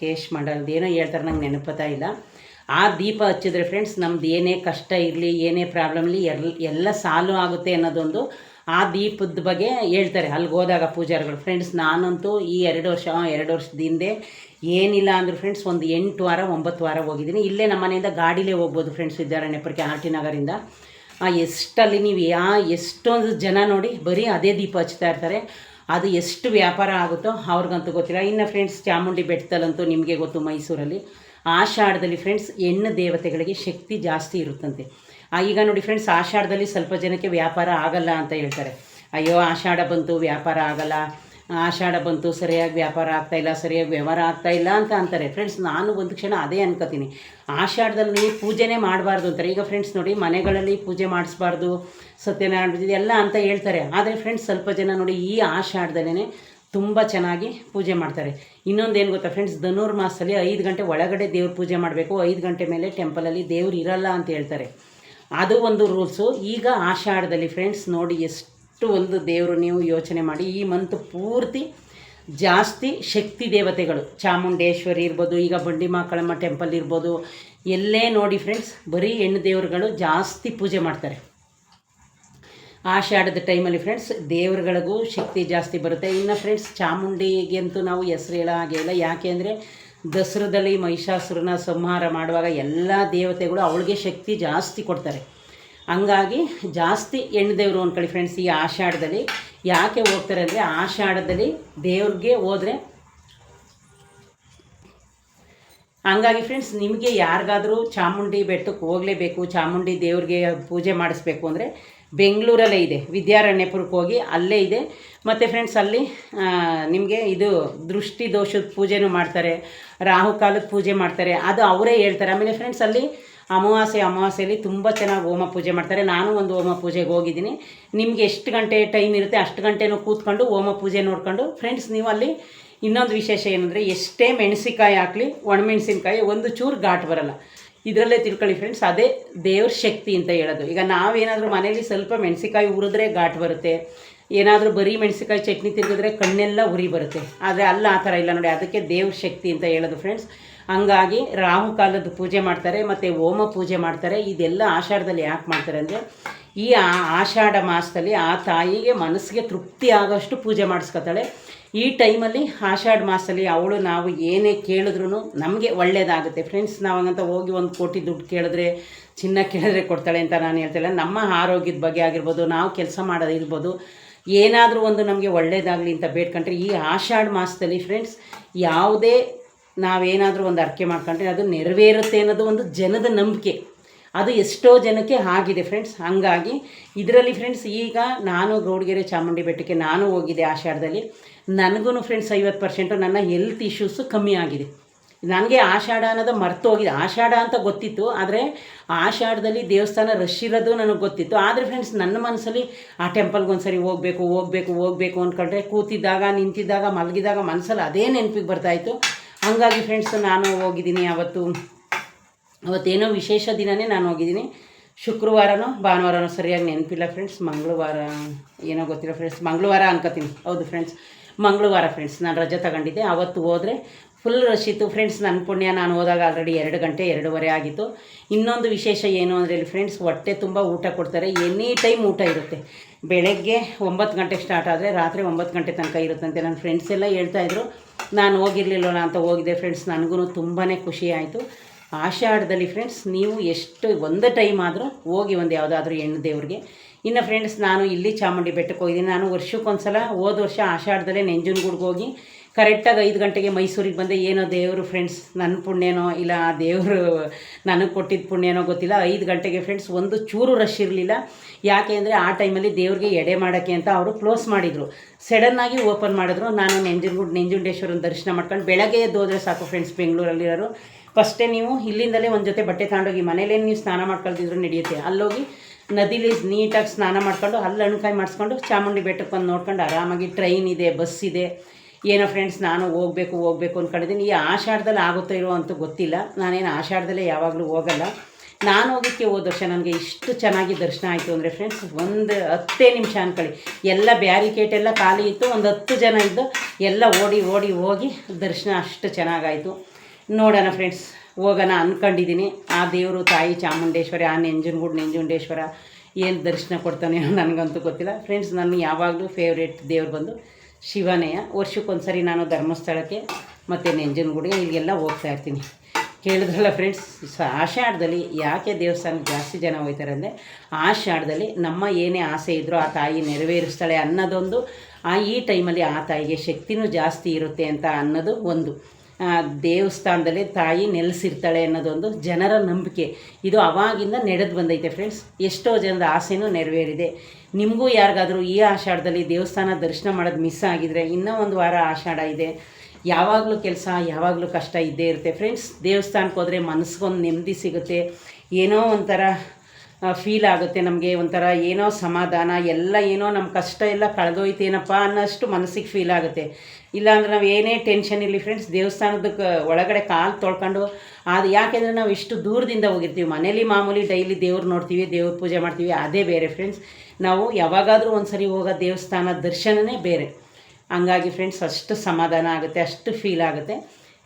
ಕೇಶ್ ಮಾಡೋದು ಏನೋ ಹೇಳ್ತಾರೆ, ನಂಗೆ ನೆನಪತ್ತಾ ಇಲ್ಲ. ಆ ದೀಪ ಹಚ್ಚಿದ್ರೆ ಫ್ರೆಂಡ್ಸ್ ನಮ್ದು ಏನೇ ಕಷ್ಟ ಇರಲಿ, ಏನೇ ಪ್ರಾಬ್ಲಮ್ ಇರಲಿ ಎಲ್ಲ ಸಾಲ್ವ್ ಆಗುತ್ತೆ ಅನ್ನೋದೊಂದು ಆ ದೀಪದ ಬಗ್ಗೆ ಹೇಳ್ತಾರೆ ಅಲ್ಲಿಗೆ ಹೋದಾಗ ಪೂಜಾರಿಗಳು. ಫ್ರೆಂಡ್ಸ್ ನಾನಂತೂ ಈ 2 ವರ್ಷದ ಹಿಂದೆ ಏನಿಲ್ಲ ಅಂದರೂ ಫ್ರೆಂಡ್ಸ್ ಒಂದು 8 ವಾರ 9 ವಾರ ಹೋಗಿದ್ದೀನಿ. ಇಲ್ಲೇ ನಮ್ಮ ಮನೆಯಿಂದ ಗಾಡಿಲೇ ಹೋಗ್ಬೋದು ಫ್ರೆಂಡ್ಸ್ ವಿದ್ಯಾರಣ್ಯಪುರಕ್ಕೆ, ಆರ್ ಟಿ ನಗರಿಂದ. ಎಷ್ಟಲ್ಲಿ ನೀವು ಎಷ್ಟೊಂದು ಜನ ನೋಡಿ ಬರೀ ಅದೇ ದೀಪ ಹಚ್ತಾ ಇರ್ತಾರೆ. ಅದು ಎಷ್ಟು ವ್ಯಾಪಾರ ಆಗುತ್ತೋ ಅವ್ರಿಗಂತೂ ಗೊತ್ತಿಲ್ಲ. ಇನ್ನು ಫ್ರೆಂಡ್ಸ್ ಚಾಮುಂಡಿ ಬೆಟ್ಟದಲ್ಲಂತೂ ನಿಮಗೆ ಗೊತ್ತು, ಮೈಸೂರಲ್ಲಿ ಆಷಾಢದಲ್ಲಿ ಫ್ರೆಂಡ್ಸ್ ಹೆಣ್ಣು ದೇವತೆಗಳಿಗೆ ಶಕ್ತಿ ಜಾಸ್ತಿ ಇರುತ್ತಂತೆ. ಈಗ ನೋಡಿ ಫ್ರೆಂಡ್ಸ್ ಆಷಾಢದಲ್ಲಿ ಸ್ವಲ್ಪ ಜನಕ್ಕೆ ವ್ಯಾಪಾರ ಆಗಲ್ಲ ಅಂತ ಹೇಳ್ತಾರೆ. ಅಯ್ಯೋ ಆಷಾಢ ಬಂತು ವ್ಯಾಪಾರ ಆಗಲ್ಲ, ಆಷಾಢ ಬಂತು ಸರಿಯಾಗಿ ವ್ಯಾಪಾರ ಆಗ್ತಾಯಿಲ್ಲ, ಸರಿಯಾಗಿ ವ್ಯವಹಾರ ಆಗ್ತಾಯಿಲ್ಲ ಅಂತ ಅಂತಾರೆ ಫ್ರೆಂಡ್ಸ್. ನಾನು ಒಂದು ಕ್ಷಣ ಅದೇ ಅನ್ಕೋತೀನಿ, ಆಷಾಢದಲ್ಲಿ ಪೂಜೆನೇ ಮಾಡಬಾರ್ದು ಅಂತಾರೆ. ಈಗ ಫ್ರೆಂಡ್ಸ್ ನೋಡಿ, ಮನೆಗಳಲ್ಲಿ ಪೂಜೆ ಮಾಡಿಸ್ಬಾರ್ದು, ಸತ್ಯನಾರಾಯಣ ಇದೆಲ್ಲ ಅಂತ ಹೇಳ್ತಾರೆ. ಆದರೆ ಫ್ರೆಂಡ್ಸ್ ಸ್ವಲ್ಪ ಜನ ನೋಡಿ ಈ ಆಷಾಢದಲ್ಲೇ ತುಂಬ ಚೆನ್ನಾಗಿ ಪೂಜೆ ಮಾಡ್ತಾರೆ. ಇನ್ನೊಂದು ಏನು ಗೊತ್ತಾ ಫ್ರೆಂಡ್ಸ್, ಧನುರ್ಮಾಸದಲ್ಲಿ 5 ಗಂಟೆ ಒಳಗಡೆ ದೇವ್ರ ಪೂಜೆ ಮಾಡಬೇಕು, 5 ಗಂಟೆ ಮೇಲೆ ಟೆಂಪಲಲ್ಲಿ ದೇವ್ರು ಇರಲ್ಲ ಅಂತ ಹೇಳ್ತಾರೆ. ಅದು ಒಂದು ರೂಲ್ಸು. ಈಗ ಆಷಾಢದಲ್ಲಿ ಫ್ರೆಂಡ್ಸ್ ನೋಡಿ ಎಷ್ಟು ಒಂದು ದೇವರು, ನೀವು ಯೋಚನೆ ಮಾಡಿ, ಈ ಮಂತ್ ಪೂರ್ತಿ ಜಾಸ್ತಿ ಶಕ್ತಿ ದೇವತೆಗಳು, ಚಾಮುಂಡೇಶ್ವರಿ ಇರ್ಬೋದು, ಈಗ ಬಂಡಿ ಮಕ್ಕಳಮ್ಮ ಟೆಂಪಲ್ ಇರ್ಬೋದು, ಎಲ್ಲೇ ನೋಡಿ ಫ್ರೆಂಡ್ಸ್ ಬರೀ ಹೆಣ್ಣು ದೇವರುಗಳು ಜಾಸ್ತಿ ಪೂಜೆ ಮಾಡ್ತಾರೆ ಆಷಾಢದ ಟೈಮಲ್ಲಿ ಫ್ರೆಂಡ್ಸ್. ದೇವರುಗಳಿಗೂ ಶಕ್ತಿ ಜಾಸ್ತಿ ಬರುತ್ತೆ. ಇನ್ನು ಫ್ರೆಂಡ್ಸ್ ಚಾಮುಂಡಿಗಂತೂ ನಾವು ಹೆಸರು ಹೇಳೋ ಹಾಗೆ ಇಲ್ಲ. ಯಾಕೆ ಅಂದರೆ ದಸರಾದಲ್ಲಿ ಮಹಿಷಾಸುರನ ಸಂಹಾರ ಮಾಡುವಾಗ ಎಲ್ಲ ದೇವತೆಗಳು ಅವಳಿಗೆ ಶಕ್ತಿ ಜಾಸ್ತಿ ಕೊಡ್ತಾರೆ. ಹಂಗಾಗಿ ಜಾಸ್ತಿ ಹೆಣ್ಣು ದೇವರು ಅಂದ್ಕೊಳ್ಳಿ ಫ್ರೆಂಡ್ಸ್. ಈ ಆಷಾಢದಲ್ಲಿ ಯಾಕೆ ಹೋಗ್ತಾರೆ ಅಂದರೆ, ಆಷಾಢದಲ್ಲಿ ದೇವ್ರಿಗೆ ಹೋದರೆ, ಹಂಗಾಗಿ ಫ್ರೆಂಡ್ಸ್ ನಿಮಗೆ ಯಾರಿಗಾದರೂ ಚಾಮುಂಡಿ ಬೆಟ್ಟಕ್ಕೆ ಹೋಗಲೇಬೇಕು, ಚಾಮುಂಡಿ ದೇವ್ರಿಗೆ ಪೂಜೆ ಮಾಡಿಸ್ಬೇಕು ಅಂದರೆ ಬೆಂಗಳೂರಲ್ಲೇ ಇದೆ, ವಿದ್ಯಾರಣ್ಯಪುರಕ್ಕೆ ಹೋಗಿ ಅಲ್ಲೇ ಇದೆ. ಮತ್ತು ಫ್ರೆಂಡ್ಸ್ ಅಲ್ಲಿ ನಿಮಗೆ ಇದು ದೃಷ್ಟಿ ದೋಷದ ಪೂಜೆನೂ ಮಾಡ್ತಾರೆ, ರಾಹುಕಾಲದ ಪೂಜೆ ಮಾಡ್ತಾರೆ, ಅದು ಅವರೇ ಹೇಳ್ತಾರೆ. ಆಮೇಲೆ ಫ್ರೆಂಡ್ಸ್ ಅಲ್ಲಿ ಅಮಾವಾಸ್ಯೆಯಲ್ಲಿ ತುಂಬ ಚೆನ್ನಾಗಿ ಹೋಮ ಪೂಜೆ ಮಾಡ್ತಾರೆ. ನಾನು ಒಂದು ಹೋಮ ಪೂಜೆಗೆ ಹೋಗಿದ್ದೀನಿ. ನಿಮಗೆ ಎಷ್ಟು ಗಂಟೆ ಟೈಮ್ ಇರುತ್ತೆ ಅಷ್ಟು ಗಂಟೆನೂ ಕೂತ್ಕೊಂಡು ಹೋಮ ಪೂಜೆ ನೋಡ್ಕೊಂಡು ಫ್ರೆಂಡ್ಸ್ ನೀವು ಅಲ್ಲಿ. ಇನ್ನೊಂದು ವಿಶೇಷ ಏನಂದರೆ, ಎಷ್ಟೇ ಮೆಣಸಿಕಾಯಿ ಹಾಕಲಿ, ಒಣಮೆಣಸಿನ್ಕಾಯಿ ಒಂದು ಚೂರು ಘಾಟ್ ಬರಲ್ಲ. ಇದರಲ್ಲೇ ತಿಳ್ಕೊಳ್ಳಿ ಫ್ರೆಂಡ್ಸ್, ಅದೇ ದೇವ್ರ ಶಕ್ತಿ ಅಂತ ಹೇಳೋದು. ಈಗ ನಾವೇನಾದರೂ ಮನೇಲಿ ಸ್ವಲ್ಪ ಮೆಣಸಿಕಾಯಿ ಹುರಿದ್ರೆ ಘಾಟ್ ಬರುತ್ತೆ, ಏನಾದರೂ ಬರೀ ಮೆಣಸಿಕಾಯಿ ಚಟ್ನಿ ತಿರುಗಿದ್ರೆ ಕಣ್ಣೆಲ್ಲ ಉರಿ ಬರುತ್ತೆ. ಆದರೆ ಅಲ್ಲ ಆ ಥರ ಇಲ್ಲ ನೋಡಿ, ಅದಕ್ಕೆ ದೇವ್ರ ಶಕ್ತಿ ಅಂತ ಹೇಳೋದು ಫ್ರೆಂಡ್ಸ್. ಹಂಗಾಗಿ ರಾಹುಕಾಲದ ಪೂಜೆ ಮಾಡ್ತಾರೆ, ಮತ್ತು ಹೋಮ ಪೂಜೆ ಮಾಡ್ತಾರೆ. ಇದೆಲ್ಲ ಆಷಾಢದಲ್ಲಿ ಯಾಕೆ ಮಾಡ್ತಾರೆ ಅಂದರೆ, ಈ ಆಷಾಢ ಮಾಸದಲ್ಲಿ ಆ ತಾಯಿಗೆ ಮನಸ್ಸಿಗೆ ತೃಪ್ತಿ ಆಗೋಷ್ಟು ಪೂಜೆ ಮಾಡಿಸ್ಕೊತಾಳೆ. ಈ ಟೈಮಲ್ಲಿ ಆಷಾಢ ಮಾಸದಲ್ಲಿ ಅವಳು ನಾವು ಏನೇ ಕೇಳಿದ್ರೂ ನಮಗೆ ಒಳ್ಳೆಯದಾಗುತ್ತೆ ಫ್ರೆಂಡ್ಸ್. ನಾವಂತ ಹೋಗಿ 1 ಕೋಟಿ ದುಡ್ಡು ಕೇಳಿದ್ರೆ, ಚಿನ್ನ ಕೇಳಿದ್ರೆ ಕೊಡ್ತಾಳೆ ಅಂತ ನಾನು ಹೇಳ್ತಿಲ್ಲ. ನಮ್ಮ ಆರೋಗ್ಯದ ಬಗ್ಗೆ ಆಗಿರ್ಬೋದು, ನಾವು ಕೆಲಸ ಮಾಡೋದಿರ್ಬೋದು, ಏನಾದರೂ ಒಂದು ನಮಗೆ ಒಳ್ಳೆಯದಾಗಲಿ ಅಂತ ಬೇಡ್ಕೊಂಡ್ರೆ ಈ ಆಷಾಢ ಮಾಸದಲ್ಲಿ ಫ್ರೆಂಡ್ಸ್ ಯಾವುದೇ ನಾವೇನಾದರೂ ಒಂದು ಅರ್ಕೆ ಮಾಡ್ಕೊಂಡ್ರೆ ಅದು ನೆರವೇರುತ್ತೆ ಅನ್ನೋದು ಒಂದು ಜನದ ನಂಬಿಕೆ. ಅದು ಎಷ್ಟೋ ಜನಕ್ಕೆ ಆಗಿದೆ ಫ್ರೆಂಡ್ಸ್. ಹಂಗಾಗಿ ಇದರಲ್ಲಿ ಫ್ರೆಂಡ್ಸ್ ಈಗ ನಾನು ಗೌಡಗೆರೆ ಚಾಮುಂಡಿ ಬೆಟ್ಟಕ್ಕೆ ನಾನು ಹೋಗಿದ್ದೆ ಆಷಾಢದಲ್ಲಿ. ನನಗೂ ಫ್ರೆಂಡ್ಸ್ 50% ನನ್ನ ಹೆಲ್ತ್ ಇಶ್ಯೂಸು ಕಮ್ಮಿ ಆಗಿದೆ. ನನಗೆ ಆಷಾಢ ಅನ್ನೋದು ಮರ್ತೋಗಿದೆ. ಆಷಾಢ ಅಂತ ಗೊತ್ತಿತ್ತು, ಆದರೆ ಆಷಾಢದಲ್ಲಿ ದೇವಸ್ಥಾನ ರಶ್ ಇರೋದು ನನಗೆ ಗೊತ್ತಿತ್ತು. ಆದರೆ ಫ್ರೆಂಡ್ಸ್ ನನ್ನ ಮನಸ್ಸಲ್ಲಿ ಆ ಟೆಂಪಲ್ಗೆ ಒಂದು ಸರಿ ಹೋಗಬೇಕು ಅಂದ್ಕೊಂಡ್ರೆ, ಕೂತಿದ್ದಾಗ, ನಿಂತಿದ್ದಾಗ, ಮಲಗಿದಾಗ ಮನಸ್ಸಲ್ಲಿ ಅದೇ ನೆನಪಿಗೆ ಬರ್ತಾಯಿತ್ತು. ಹಂಗಾಗಿ ಫ್ರೆಂಡ್ಸ್ ನಾನು ಹೋಗಿದ್ದೀನಿ. ಅವತ್ತೇನೋ ವಿಶೇಷ ದಿನವೇ ನಾನು ಹೋಗಿದ್ದೀನಿ. ಶುಕ್ರವಾರನೋ ಭಾನುವಾರನೋ ಸರಿಯಾಗಿ ನೆನಪಿಲ್ಲ ಫ್ರೆಂಡ್ಸ್. ಮಂಗಳವಾರ ಏನೋ ಗೊತ್ತಿಲ್ಲ ಫ್ರೆಂಡ್ಸ್, ಮಂಗಳವಾರ ಅನ್ಕೋತೀನಿ. ಹೌದು ಫ್ರೆಂಡ್ಸ್, ಮಂಗಳವಾರ ಫ್ರೆಂಡ್ಸ್ ನಾನು ರಜೆ ತಗೊಂಡಿದ್ದೆ. ಅವತ್ತು ಹೋದರೆ ಫುಲ್ ರಶ್ ಇತ್ತು ಫ್ರೆಂಡ್ಸ್. ನನ್ನ ಪುಣ್ಯ, ನಾನು ಹೋದಾಗ ಆಲ್ರೆಡಿ 2 ಗಂಟೆ 2:15 ಆಗಿತ್ತು. ಇನ್ನೊಂದು ವಿಶೇಷ ಏನು ಅಂದರೆ ಫ್ರೆಂಡ್ಸ್, ಹೊಟ್ಟೆ ತುಂಬ ಊಟ ಕೊಡ್ತಾರೆ. ಎನಿ ಟೈಮ್ ಊಟ ಇರುತ್ತೆ. ಬೆಳಗ್ಗೆ 9 ಗಂಟೆಗೆ ಸ್ಟಾರ್ಟ್ ಆದರೆ ರಾತ್ರಿ 9 ಗಂಟೆ ತನಕ ಇರುತ್ತಂತೆ. ನನ್ನ ಫ್ರೆಂಡ್ಸ್ ಎಲ್ಲ ಹೇಳ್ತಾಯಿದ್ರು. ನಾನು ಹೋಗಿರಲಿಲ್ಲ ಅಂತ ಹೋಗಿದ್ದೆ ಫ್ರೆಂಡ್ಸ್. ನನಗೂ ತುಂಬಾ ಖುಷಿ ಆಯಿತು. ಆಷಾಢದಲ್ಲಿ ಫ್ರೆಂಡ್ಸ್ ನೀವು ಎಷ್ಟು ಒಂದು ಟೈಮ್ ಆದರೂ ಹೋಗಿ ಒಂದು ಯಾವುದಾದ್ರೂ ಹೆಣ್ಣು ದೇವ್ರಿಗೆ. ಇನ್ನು ಫ್ರೆಂಡ್ಸ್ ನಾನು ಇಲ್ಲಿ ಚಾಮುಂಡಿ ಬೆಟ್ಟಕ್ಕೆ ಹೋಗಿದ್ದೀನಿ. ನಾನು ವರ್ಷಕ್ಕೊಂದ್ಸಲ, ಹೋದ ವರ್ಷ ಆಷಾಢದಲ್ಲೇ ನಂಜನಗೂಡಿಗೆ ಹೋಗಿ ಕರೆಕ್ಟಾಗಿ 5 ಗಂಟೆಗೆ ಮೈಸೂರಿಗೆ ಬಂದೆ. ಏನೋ ದೇವರು ಫ್ರೆಂಡ್ಸ್, ನನ್ನ ಪುಣ್ಯನೋ ಇಲ್ಲ ದೇವರು ನನಗೆ ಕೊಟ್ಟಿದ್ದ ಪುಣ್ಯನೋ ಗೊತ್ತಿಲ್ಲ, 5 ಗಂಟೆಗೆ ಫ್ರೆಂಡ್ಸ್ ಒಂದು ಚೂರು ರಶ್ ಇರಲಿಲ್ಲ. ಯಾಕೆ ಅಂದರೆ ಆ ಟೈಮಲ್ಲಿ ದೇವ್ರಿಗೆ ಎಡೆ ಮಾಡೋಕ್ಕೆ ಅಂತ ಅವರು ಕ್ಲೋಸ್ ಮಾಡಿದರು, ಸಡನ್ನಾಗಿ ಓಪನ್ ಮಾಡಿದ್ರು. ನಾನು ನಂಜುಂಡೇಶ್ವರನ ದರ್ಶನ ಮಾಡ್ಕೊಂಡು ಬೆಳಗ್ಗೆ ಎದ್ದು ಹೋದರೆ ಸಾಕು ಫ್ರೆಂಡ್ಸ್. ಬೆಂಗಳೂರಲ್ಲಿರೋರು ಫಸ್ಟೇ ನೀವು ಇಲ್ಲಿಂದಲೇ ಒಂದು ಜೊತೆ ಬಟ್ಟೆ ತಗೊಂಡೋಗಿ, ಮನೇಲೇನು ನೀವು ಸ್ನಾನ ಮಾಡ್ಕೊಳ್ತಿದ್ರು ನಡೆಯುತ್ತೆ, ಅಲ್ಲೋಗಿ ನದಿಲಿ ನೀಟಾಗಿ ಸ್ನಾನ ಮಾಡ್ಕೊಂಡು ಅಲ್ಲಿ ಅಣಕಾಯಿ ಮಾಡಿಸ್ಕೊಂಡು ಚಾಮುಂಡಿ ಬೆಟ್ಟಕ್ಕೆ ಬಂದು ನೋಡ್ಕೊಂಡು ಆರಾಮಾಗಿ ಟ್ರೈನ್ ಇದೆ, ಬಸ್ ಇದೆ. ಏನೋ ಫ್ರೆಂಡ್ಸ್ ನಾನು ಹೋಗಬೇಕು ಅಂದ್ಕೊಂಡಿದ್ದೀನಿ. ಈ ಆಷಾಢದಲ್ಲಿ ಆಗುತ್ತೋ ಇರೋ ಅಂತೂ ಗೊತ್ತಿಲ್ಲ. ನಾನೇನು ಆಷಾಢದಲ್ಲೇ ಯಾವಾಗಲೂ ಹೋಗಲ್ಲ. ನಾನು ಹೋಗೋಕ್ಕೆ ಹೋದ ವರ್ಷ ನನಗೆ ಇಷ್ಟು ಚೆನ್ನಾಗಿ ದರ್ಶನ ಆಯಿತು ಅಂದರೆ ಫ್ರೆಂಡ್ಸ್, ಒಂದು 10 ನಿಮಿಷ ಅಂದ್ಕೊಳ್ಳಿ. ಎಲ್ಲ ಬ್ಯಾರಿಕೇಟ್ ಎಲ್ಲ ಖಾಲಿ ಇತ್ತು, ಒಂದು 10 ಜನ ಇದ್ದು ಎಲ್ಲ ಓಡಿ ಹೋಗಿ ದರ್ಶನ ಅಷ್ಟು ಚೆನ್ನಾಗಾಯಿತು. ನೋಡೋಣ ಫ್ರೆಂಡ್ಸ್, ಹೋಗೋಣ ಅಂದ್ಕೊಂಡಿದ್ದೀನಿ. ಆ ದೇವರು ತಾಯಿ ಚಾಮುಂಡೇಶ್ವರಿ, ಆ ನಂಜುಂಡೇಶ್ವರ ಏನು ದರ್ಶನ ಕೊಡ್ತಾನೆ ನನಗಂತೂ ಗೊತ್ತಿಲ್ಲ ಫ್ರೆಂಡ್ಸ್. ನನ್ನ ಯಾವಾಗಲೂ ಫೇವ್ರೇಟ್ ದೇವ್ರು ಬಂದು ಶಿವನೇ. ವರ್ಷಕ್ಕೊಂದ್ಸರಿ ನಾನು ಧರ್ಮಸ್ಥಳಕ್ಕೆ ಮತ್ತು ನಂಜನಗೂಡಿಗೆ ಇಲ್ಲಿಗೆಲ್ಲ ಹೋಗ್ತಾ ಇರ್ತೀನಿ. ಕೇಳಿದ್ರಲ್ಲ ಫ್ರೆಂಡ್ಸ್, ಆಷಾಢದಲ್ಲಿ ಯಾಕೆ ದೇವಸ್ಥಾನಕ್ಕೆ ಜಾಸ್ತಿ ಜನ ಹೋಗ್ತಾರೆ ಅಂದರೆ, ಆಷಾಢದಲ್ಲಿ ನಮ್ಮ ಏನೇ ಆಸೆ ಇದ್ದರೂ ಆ ತಾಯಿ ನೆರವೇರಿಸ್ತಾಳೆ ಅನ್ನೋದೊಂದು, ಈ ಟೈಮಲ್ಲಿ ಆ ತಾಯಿಗೆ ಶಕ್ತಿನೂ ಜಾಸ್ತಿ ಇರುತ್ತೆ ಅಂತ ಅನ್ನೋದು ಒಂದು. ದೇವಸ್ಥಾನದಲ್ಲಿ ತಾಯಿ ನೆಲೆಸಿರ್ತಾಳೆ ಅನ್ನೋದೊಂದು ಜನರ ನಂಬಿಕೆ. ಇದು ಅವಾಗಿಂದ ನಡೆದು ಬಂದೈತೆ ಫ್ರೆಂಡ್ಸ್. ಎಷ್ಟೋ ಜನದ ಆಸೆನೂ ನೆರವೇರಿದೆ. ನಿಮಗೂ ಯಾರಿಗಾದರೂ ಈ ಆಷಾಢದಲ್ಲಿ ದೇವಸ್ಥಾನ ದರ್ಶನ ಮಾಡೋದು ಮಿಸ್ ಆಗಿದರೆ ಇನ್ನೂ ಒಂದು ವಾರ ಆಷಾಢ ಇದೆ. ಯಾವಾಗಲೂ ಕೆಲಸ, ಯಾವಾಗಲೂ ಕಷ್ಟ ಇದ್ದೇ ಇರುತ್ತೆ ಫ್ರೆಂಡ್ಸ್. ದೇವಸ್ಥಾನಕ್ಕೆ ಹೋದರೆ ಮನಸ್ಸಿಗೊಂದು ನೆಮ್ಮದಿ ಸಿಗುತ್ತೆ. ಏನೋ ಒಂಥರ ಫೀಲ್ ಆಗುತ್ತೆ ನಮಗೆ, ಒಂಥರ ಏನೋ ಸಮಾಧಾನ, ಎಲ್ಲ ಏನೋ ನಮ್ಮ ಕಷ್ಟ ಎಲ್ಲ ಕಳೆದೋಯ್ತೇನಪ್ಪ ಅನ್ನೋಷ್ಟು ಮನಸ್ಸಿಗೆ ಫೀಲ್ ಆಗುತ್ತೆ. ಇಲ್ಲಾಂದ್ರೆ ನಾವು ಏನೇ ಟೆನ್ಷನ್ ಇರಲಿ ಫ್ರೆಂಡ್ಸ್, ದೇವಸ್ಥಾನದ ಒಳಗಡೆ ಕಾಲು ತೊಳ್ಕೊಂಡು ಅದು ಯಾಕೆಂದರೆ ನಾವು ಎಷ್ಟು ದೂರದಿಂದ ಹೋಗಿರ್ತೀವಿ. ಮನೇಲಿ ಮಾಮೂಲಿ ಡೈಲಿ ದೇವ್ರು ನೋಡ್ತೀವಿ, ದೇವ್ರ ಪೂಜೆ ಮಾಡ್ತೀವಿ, ಅದೇ ಬೇರೆ ಫ್ರೆಂಡ್ಸ್. ನಾವು ಯಾವಾಗಾದರೂ ಒಂದು ಸರಿ ಹೋಗೋ ದೇವಸ್ಥಾನ ದರ್ಶನವೇ ಬೇರೆ. ಹಂಗಾಗಿ ಫ್ರೆಂಡ್ಸ್ ಅಷ್ಟು ಸಮಾಧಾನ ಆಗುತ್ತೆ, ಅಷ್ಟು ಫೀಲ್ ಆಗುತ್ತೆ.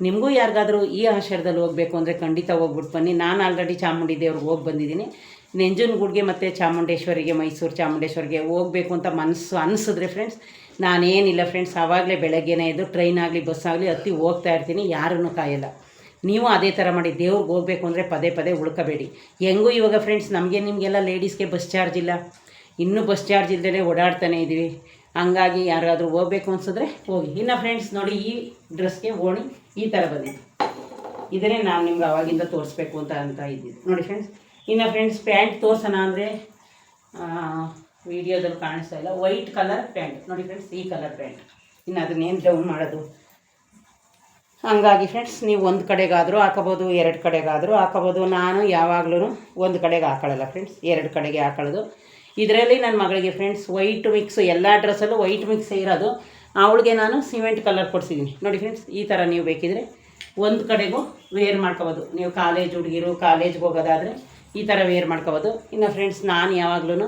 ನಿಮಗೂ ಯಾರಿಗಾದರೂ ಈ ಆಷಾಢದಲ್ಲಿ ಹೋಗಬೇಕು ಅಂದರೆ ಖಂಡಿತ ಹೋಗ್ಬಿಟ್ಟು ಬನ್ನಿ. ನಾನು ಆಲ್ರೆಡಿ ಚಾಮುಂಡಿ ದೇವ್ರಿಗೆ ಹೋಗಿ ಬಂದಿದ್ದೀನಿ. ನಂಜನಗೂಡಿಗೆ ಮತ್ತು ಚಾಮುಂಡೇಶ್ವರಿಗೆ, ಮೈಸೂರು ಚಾಮುಂಡೇಶ್ವರಿಗೆ ಹೋಗಬೇಕು ಅಂತ ಮನಸ್ಸು ಅನಿಸಿದ್ರೆ ಫ್ರೆಂಡ್ಸ್, ನಾನೇನಿಲ್ಲ ಫ್ರೆಂಡ್ಸ್, ಆವಾಗಲೇ ಬೆಳಗ್ಗೆನೇ ಎದ್ದು ಟ್ರೈನ್ ಆಗಲಿ ಬಸ್ ಆಗಲಿ ಹತ್ತಿ ಹೋಗ್ತಾ ಇರ್ತೀನಿ, ಯಾರನ್ನೂ ಕಾಯಲ್ಲ. ನೀವು ಅದೇ ಥರ ಮಾಡಿ. ದೇವ್ರಿಗೆ ಹೋಗಬೇಕು ಅಂದರೆ ಪದೇ ಪದೇ ಉಳ್ಕೋಬೇಡಿ. ಹೆಂಗೂ ಇವಾಗ ಫ್ರೆಂಡ್ಸ್ ನಮಗೆ ನಿಮಗೆಲ್ಲ ಲೇಡೀಸ್ಗೆ ಬಸ್ ಚಾರ್ಜ್ ಇಲ್ಲ, ಇನ್ನೂ ಬಸ್ ಚಾರ್ಜ್ ಇಲ್ಲದೇ ಓಡಾಡ್ತಾನೆ ಇದ್ದೀವಿ. ಹಂಗಾಗಿ ಯಾರಾದರೂ ಹೋಗಬೇಕು ಅನ್ಸಿದ್ರೆ ಹೋಗಿ. ಇನ್ನು ಫ್ರೆಂಡ್ಸ್ ನೋಡಿ, ಈ ಡ್ರೆಸ್ಗೆ ಓಣಿ ಈ ಥರ ಬಂದಿದೆ. ಇದನ್ನೇ ನಾನು ನಿಮ್ಗೆ ಆವಾಗಿಂದ ತೋರಿಸ್ಬೇಕು ಅಂತ ಇದ್ದಿದ್ದು ನೋಡಿ ಫ್ರೆಂಡ್ಸ್. ಇನ್ನು ಫ್ರೆಂಡ್ಸ್ ಪ್ಯಾಂಟ್ ತೋರ್ಸೋಣ ಅಂದರೆ ವೀಡಿಯೋದಲ್ಲಿ ಕಾಣಿಸ್ತಾ ಇಲ್ಲ. ವೈಟ್ ಕಲರ್ ಪ್ಯಾಂಟ್ ನೋಡಿ ಫ್ರೆಂಡ್ಸ್, ಈ ಕಲರ್ ಪ್ಯಾಂಟ್. ಇನ್ನು ಅದನ್ನೇನು ಡೌನ್ ಮಾಡೋದು. ಹಂಗಾಗಿ ಫ್ರೆಂಡ್ಸ್ ನೀವು ಒಂದು ಕಡೆಗಾದರೂ ಹಾಕೋಬೋದು, ಎರಡು ಕಡೆಗಾದರೂ ಹಾಕೋಬೋದು. ನಾನು ಯಾವಾಗಲೂ ಒಂದು ಕಡೆಗೆ ಹಾಕೊಳ್ಳಲ್ಲ ಫ್ರೆಂಡ್ಸ್, ಎರಡು ಕಡೆಗೆ ಹಾಕೊಳ್ಳೋದು. ಇದರಲ್ಲಿ ನನ್ನ ಮಗಳಿಗೆ ಫ್ರೆಂಡ್ಸ್ ವೈಟ್ ಮಿಕ್ಸ್, ಎಲ್ಲ ಡ್ರೆಸ್ಸಲ್ಲೂ ವೈಟ್ ಮಿಕ್ಸ್ ಇರೋದು. ಅವಳಿಗೆ ನಾನು ಸಿಮೆಂಟ್ ಕಲರ್ ಕೊಡಿಸಿದ್ದೀನಿ ನೋಡಿ ಫ್ರೆಂಡ್ಸ್. ಈ ಥರ ನೀವು ಬೇಕಿದ್ರೆ ಒಂದು ಕಡೆಗೂ ವೇರ್ ಮಾಡ್ಕೋಬೋದು. ನೀವು ಕಾಲೇಜ್ ಹುಡುಗಿರು ಕಾಲೇಜ್ಗೆ ಹೋಗೋದಾದರೆ ಈ ಥರ ವೇರ್ ಮಾಡ್ಕೋಬೋದು. ಇನ್ನು ಫ್ರೆಂಡ್ಸ್ ನಾನು ಯಾವಾಗಲೂ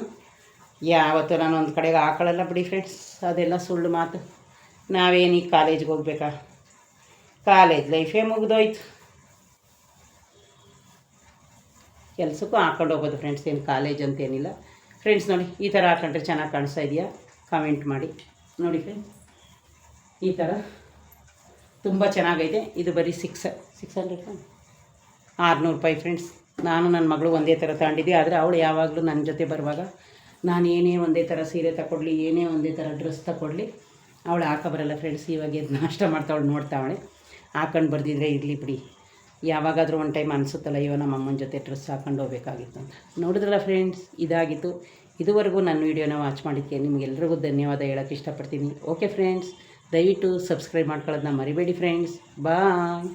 ಯಾವತ್ತೂ ನಾನು ಒಂದು ಕಡೆಗೆ ಹಾಕೊಳ್ಳಲ್ಲ ಬಿಡಿ ಫ್ರೆಂಡ್ಸ್, ಅದೆಲ್ಲ ಸುಳ್ಳು ಮಾತು. ನಾವೇನೀಗ ಕಾಲೇಜ್ಗೆ ಹೋಗ್ಬೇಕಾ? ಕಾಲೇಜ್ ಲೈಫೇ ಮುಗಿದೋಯ್ತು. ಕೆಲಸಕ್ಕೂ ಹಾಕೊಂಡು ಹೋಗೋದು ಫ್ರೆಂಡ್ಸ್, ಏನು ಕಾಲೇಜ್ ಅಂತೇನಿಲ್ಲ ಫ್ರೆಂಡ್ಸ್. ನೋಡಿ ಈ ಥರ ಹಾಕೊಂಡ್ರೆ ಚೆನ್ನಾಗಿ ಕಾಣಿಸ್ತಾ ಇದೆಯಾ? ಕಾಮೆಂಟ್ ಮಾಡಿ ನೋಡಿ ಫ್ರೆಂಡ್ಸ್. ಈ ಥರ ತುಂಬ ಚೆನ್ನಾಗೈತೆ. ಇದು ಬರೀ 600 ರೂಪಾಯಿ ಫ್ರೆಂಡ್ಸ್. ನಾನು ನನ್ನ ಮಗಳು ಒಂದೇ ಥರ ತಗೊಂಡಿದ್ದೆ. ಆದರೆ ಅವಳು ಯಾವಾಗಲೂ ನನ್ನ ಜೊತೆ ಬರುವಾಗ ನಾನು ಏನೇ ಒಂದೇ ಥರ ಸೀರೆ ತಗೊಡ್ಲಿ, ಏನೇ ಒಂದೇ ಥರ ಡ್ರೆಸ್ ತಗೊಡ್ಲಿ, ಅವಳು ಹಾಕೋಬರಲ್ಲ ಫ್ರೆಂಡ್ಸ್. ಇವಾಗ ಎದ್ದು ನಾಷ್ಟ ಮಾಡ್ತಾವಳು, ನೋಡ್ತಾವಳೆ. ಹಾಕೊಂಡು ಬರ್ದಿದ್ರೆ ಇರಲಿ ಬಿಡಿ, ಯಾವಾಗಾದರೂ ಒಂದು ಟೈಮ್ ಅನಿಸುತ್ತಲ್ಲ, ಅಯ್ಯೋ ನಮ್ಮ ಅಮ್ಮನ ಜೊತೆ ಡ್ರೆಸ್ ಹಾಕೊಂಡು ಹೋಗ್ಬೇಕಾಗಿತ್ತು ಅಂತ. ನೋಡಿದ್ರಲ್ಲ ಫ್ರೆಂಡ್ಸ್, ಇದಾಗಿತ್ತು. ಇದುವರೆಗೂ ನನ್ನ ವೀಡಿಯೋನ ವಾಚ್ ಮಾಡಿದ್ದಕ್ಕೆ ನಿಮಗೆಲ್ರಿಗೂ ಧನ್ಯವಾದ ಹೇಳೋಕ್ಕೆ ಇಷ್ಟಪಡ್ತೀನಿ. ಓಕೆ ಫ್ರೆಂಡ್ಸ್, ದಯವಿಟ್ಟು ಸಬ್ಸ್ಕ್ರೈಬ್ ಮಾಡ್ಕೊಳ್ಳೋದನ್ನ ಮರಿಬೇಡಿ ಫ್ರೆಂಡ್ಸ್. ಬಾಯ್.